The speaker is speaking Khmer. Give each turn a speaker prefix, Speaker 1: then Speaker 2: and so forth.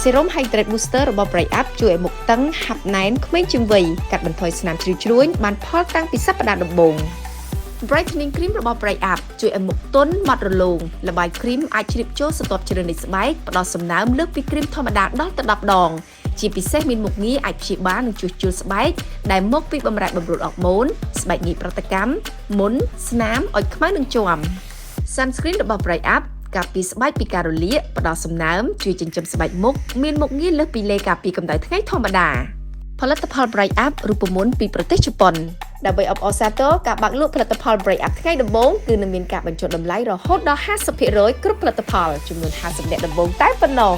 Speaker 1: Serum Hydrate Booster របស់ Bright Up ជួយឲ្យមុខតឹងហាប់ណែនក្មេងជាងវ័យកាត់បន្ថយស្នាមជ្រីវជ្រួញបានផលតាំងពីសប្តាហ៍ដំបូង Brightening Cream របស់ Bright Up ជួយឲ្យមុខទន់ម៉ត់រលោងល្បាយគ្រីមអាចជ្រាបចូលសន្ទាប់ជ្រៅនៃស្បែកផ្ដល់សំណើមលើសពីគ្រីមធម្មតាដល់ទៅ10ដងជាពិសេសមានមុខងារអាចព្យាបាលនិងជួសជុលស្បែកដែលមកពីបម្រែបម្រួលអរម៉ូនស្បែកងាយប្រតិកម្មមុនស្នាមអុចខ្មៅនិងជាំ Sunscreen របស់ Bright Up ការពារស្បែកពីការរលាកផ្ដល់សំណើមជួយចិញ្ចឹមស្បែកមុខមានមុខងារលើសពីលេការពារកម្ដៅថ្ងៃធម្មតាផលិតផល Bright Up រូបមន្តពីប្រទេសជប៉ុនដើម្បីអបអរសាទរការបាក់លក់ផលិតផល Bright Up ថ្ងៃដំបូងគឺនឹងមានការបញ្ចុះតម្លៃរហូតដល់ 50% គ្រប់ផលិតផលចំនួន50នាក់ដំបូងតែប៉ុណ្ណោះ